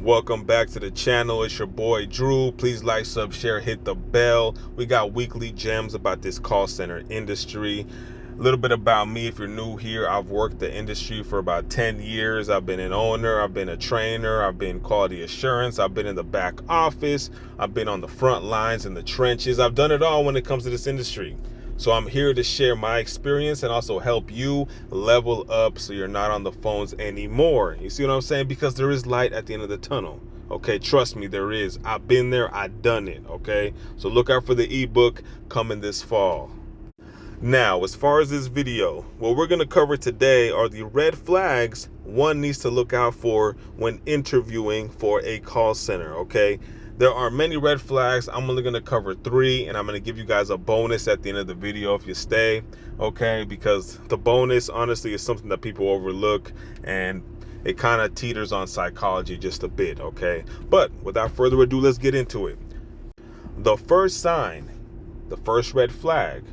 Welcome back to the channel. It's your boy Drew. Please like, sub, share, hit the bell. We got weekly gems about this call center industry. A little bit about me if you're new here. I've worked the industry for about 10 years. I've been an owner, I've been a trainer, I've been quality assurance, I've been in the back office, I've been on the front lines in the trenches. I've done it all when it comes to this industry. So I'm here to share my experience and also help you level up so you're not on the phones anymore. You see what I'm saying? Because there is light at the end of the tunnel. Okay, trust me, there is. I've been there, I've done it. Okay, so look out for the ebook coming this fall. Now, as far as this video, what we're going to cover today are the red flags one needs to look out for when interviewing for a call center. Okay, there are many red flags. I'm only going to cover 3, and I'm going to give you guys a bonus at the end of the video if you stay. Okay, because the bonus honestly is something that people overlook, and it kind of teeters on psychology just a bit. Okay, but without further ado, let's get into it. The first sign, the first red flag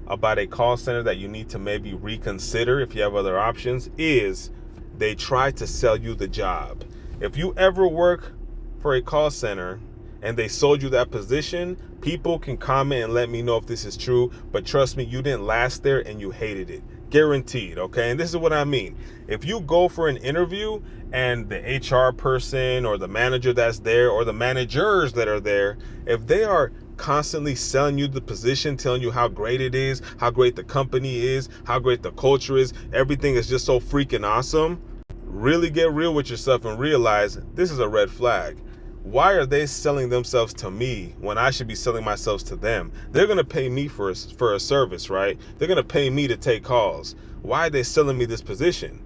about a call center that you need to maybe reconsider if you have other options is they try to sell you the job. If you ever work for a call center and they sold you that position, people can comment and let me know if this is true, but trust me, you didn't last there and you hated it. Guaranteed, okay? And this is what I mean. If you go for an interview and the HR person or the manager that's there or the managers that are there, if they are constantly selling you the position, telling you how great it is, how great the company is, how great the culture is, everything is just so freaking awesome, really get real with yourself and realize this is a red flag. Why are they selling themselves to me when I should be selling myself to them? They're going to pay me for a service, right? They're going to pay me to take calls. Why are they selling me this position?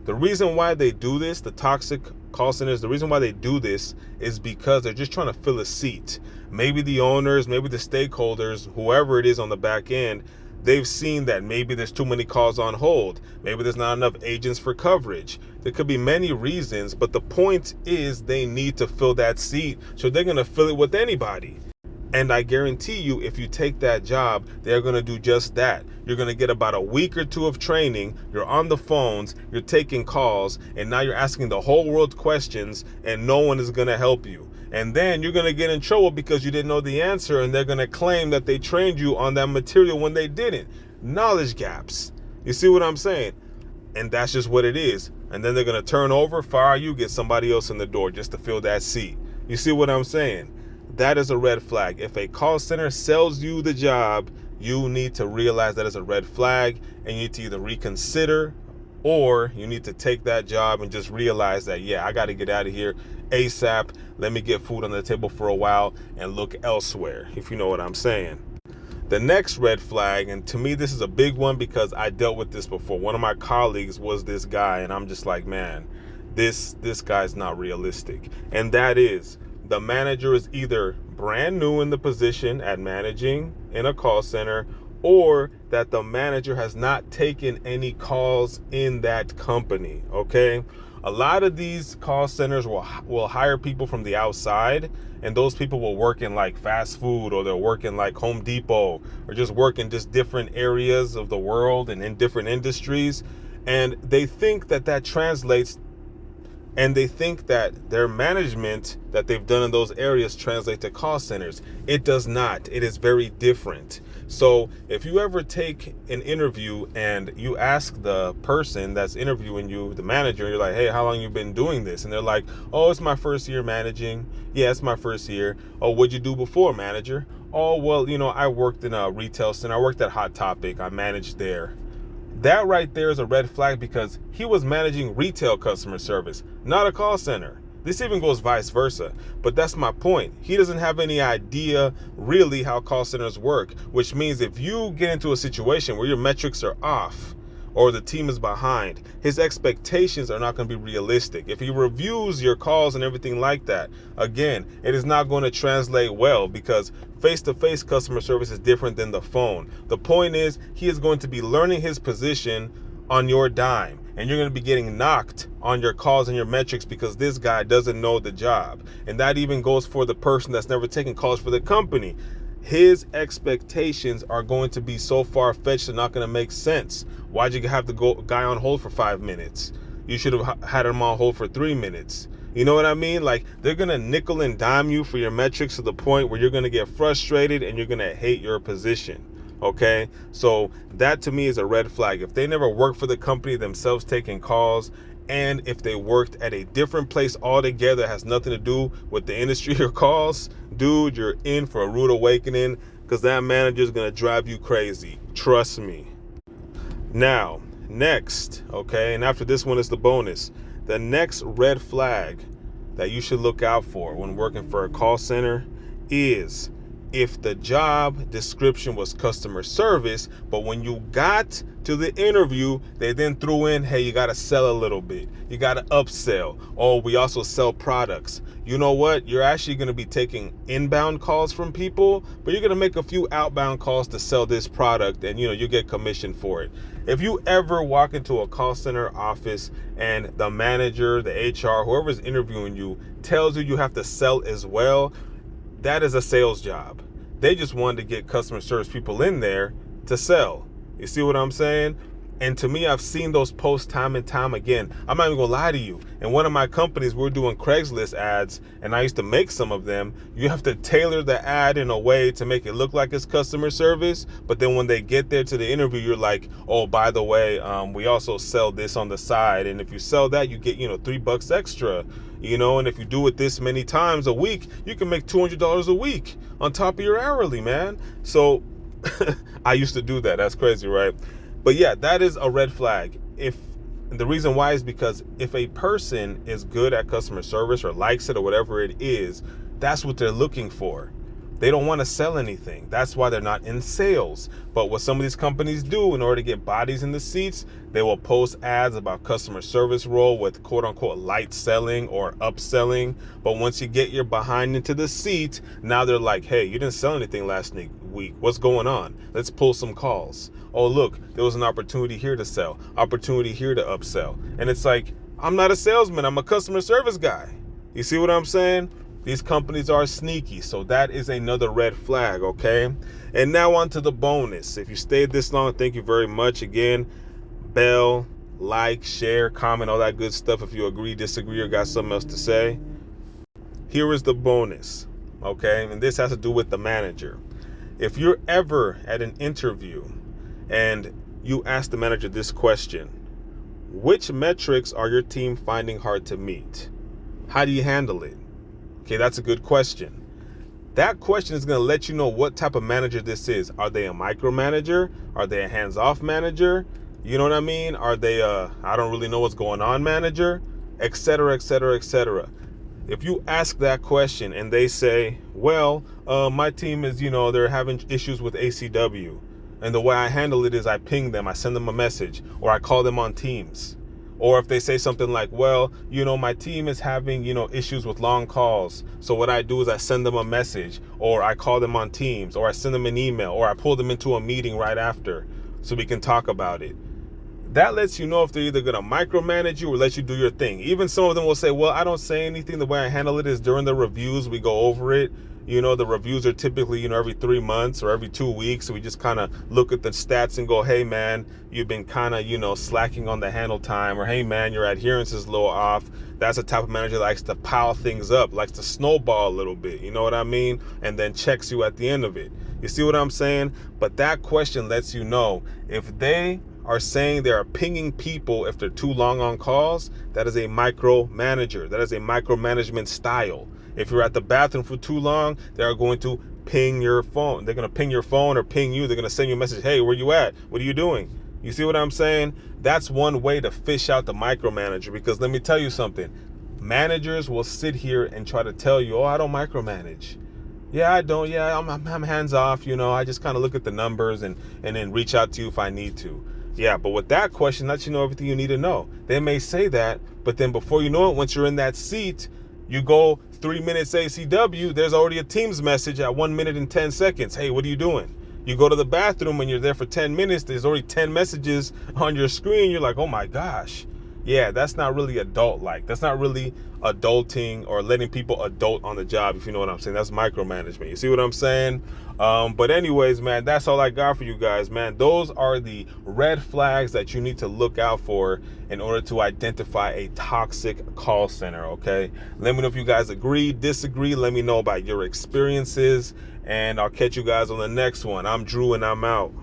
The reason why they do this, the toxic call centers, the reason why they do this is because they're just trying to fill a seat. Maybe the owners, maybe the stakeholders, whoever it is on the back end, they've seen that maybe there's too many calls on hold. Maybe there's not enough agents for coverage. There could be many reasons, but the point is they need to fill that seat, so they're going to fill it with anybody. And I guarantee you, if you take that job, they're going to do just that. You're going to get about a week or 2 of training. You're on the phones, you're taking calls, and now you're asking the whole world questions, and no one is going to help you. And then you're going to get in trouble because you didn't know the answer, and they're going to claim that they trained you on that material when they didn't. Knowledge gaps. You see what I'm saying? And that's just what it is. And then they're going to turn over, fire you, get somebody else in the door just to fill that seat. You see what I'm saying? That is a red flag. If a call center sells you the job, you need to realize that is a red flag, and you need to either reconsider or you need to take that job and just realize that, yeah, I got to get out of here ASAP. Let me get food on the table for a while and look elsewhere, if you know what I'm saying. The next red flag, and to me this is a big one because I dealt with this before. One of my colleagues was this guy, and I'm just like, man, this guy's not realistic. And that is, the manager is either brand new in the position at managing in a call center, or that the manager has not taken any calls in that company. Okay, a lot of these call centers will hire people from the outside, and those people will work in like fast food, or they'll work in like Home Depot, or just work in just different areas of the world and in different industries, and they think that translates, and they think that their management that they've done in those areas translate to call centers. It does not. It is very different. So if you ever take an interview and you ask the person that's interviewing you, the manager, and you're like, hey, how long you been doing this? And they're like, oh, it's my first year managing. Yeah, it's my first year. Oh, what'd you do before, manager? Oh, well, I worked in a retail center. I worked at Hot Topic. I managed there. That right there is a red flag because he was managing retail customer service, not a call center. This even goes vice versa. But that's my point. He doesn't have any idea really how call centers work, which means if you get into a situation where your metrics are off or the team is behind, his expectations are not going to be realistic. If he reviews your calls and everything like that, again, it is not going to translate well because face-to-face customer service is different than the phone. The point is, he is going to be learning his position on your dime, and you're going to be getting knocked on your calls and your metrics because this guy doesn't know the job. And that even goes for the person that's never taken calls for the company. His expectations are going to be so far-fetched they're not going to make sense. Why'd you have the guy on hold for 5 minutes? You should have had him on hold for 3 minutes. You know what I mean? Like, they're going to nickel and dime you for your metrics to the point where you're going to get frustrated and you're going to hate your position. Okay? So that to me is a red flag. If they never worked for the company themselves taking calls, and if they worked at a different place altogether, has nothing to do with the industry or calls, dude, you're in for a rude awakening, because that manager is going to drive you crazy. Trust me. Now, next, okay, and after this one is the bonus. The next red flag that you should look out for when working for a call center is if the job description was customer service, but when you got to the interview, they then threw in, hey, you got to sell a little bit. You got to upsell. Oh, we also sell products. You know what? You're actually going to be taking inbound calls from people, but you're going to make a few outbound calls to sell this product, and you get commission for it. If you ever walk into a call center office and the manager, the HR, whoever's interviewing you tells you have to sell as well, that is a sales job. They just wanted to get customer service people in there to sell. You see what I'm saying? And to me, I've seen those posts time and time again. I'm not even gonna lie to you. In one of my companies, we're doing Craigslist ads, and I used to make some of them. You have to tailor the ad in a way to make it look like it's customer service. But then when they get there to the interview, you're like, oh, by the way, we also sell this on the side. And if you sell that, you get, $3 extra. And if you do it this many times a week, you can make $200 a week on top of your hourly, man. So I used to do that. That's crazy, right? But yeah, that is a red flag. The reason why is because if a person is good at customer service or likes it or whatever it is, that's what they're looking for. They don't want to sell anything. That's why they're not in sales. But what some of these companies do in order to get bodies in the seats, they will post ads about customer service role with quote unquote light selling or upselling. But once you get your behind into the seat, now they're like, hey, you didn't sell anything last week. What's going on? Let's pull some calls. Oh, look, there was an opportunity here to sell, opportunity here to upsell. And it's like, I'm not a salesman. I'm a customer service guy. You see what I'm saying? These companies are sneaky, so that is another red flag, okay? And now on to the bonus. If you stayed this long, thank you very much. Again, bell, like, share, comment, all that good stuff. If you agree, disagree, or got something else to say. Here is the bonus, okay? And this has to do with the manager. If you're ever at an interview and you ask the manager this question, which metrics are your team finding hard to meet? How do you handle it? Okay, that's a good question. That question is going to let you know what type of manager this is. Are they a micromanager? Are they a hands-off manager? You know what I mean? Are they I don't really know what's going on manager? Etc., etc., etc. If you ask that question and they say, well, my team is, they're having issues with ACW. And the way I handle it is I ping them, I send them a message, or I call them on Teams. Or if they say something like, well, my team is having, issues with long calls. So what I do is I send them a message, or I call them on Teams, or I send them an email, or I pull them into a meeting right after so we can talk about it. That lets you know if they're either going to micromanage you or let you do your thing. Even some of them will say, well, I don't say anything. The way I handle it is during the reviews, we go over it. The reviews are typically, every 3 months or every 2 weeks. So we just kind of look at the stats and go, hey, man, you've been kind of, slacking on the handle time. Or, hey, man, your adherence is a little off. That's the type of manager that likes to pile things up, likes to snowball a little bit. You know what I mean? And then checks you at the end of it. You see what I'm saying? But that question lets you know if they are saying they are pinging people if they're too long on calls, that is a micromanager. That is a micromanagement style. If you're at the bathroom for too long, they are going to ping your phone. They're going to ping your phone or ping you. They're going to send you a message. Hey, where you at? What are you doing? You see what I'm saying? That's one way to fish out the micromanager, because let me tell you something. Managers will sit here and try to tell you, oh, I don't micromanage. Yeah, I don't. Yeah, I'm hands off. I just kind of look at the numbers and then reach out to you if I need to. Yeah, but with that question, lets you know everything you need to know. They may say that, but then before you know it, once you're in that seat, you go 3 minutes ACW, there's already a Teams message at 1 minute and 10 seconds. Hey, what are you doing? You go to the bathroom and you're there for 10 minutes. There's already 10 messages on your screen. You're like, oh my gosh. Yeah, that's not really adult like. That's not really adulting or letting people adult on the job, if you know what I'm saying. That's micromanagement. You see what I'm saying? But anyways, man, that's all I got for you guys, man. Those are the red flags that you need to look out for in order to identify a toxic call center, okay? Let me know if you guys agree, disagree. Let me know about your experiences, and I'll catch you guys on the next one. I'm Drew, and I'm out.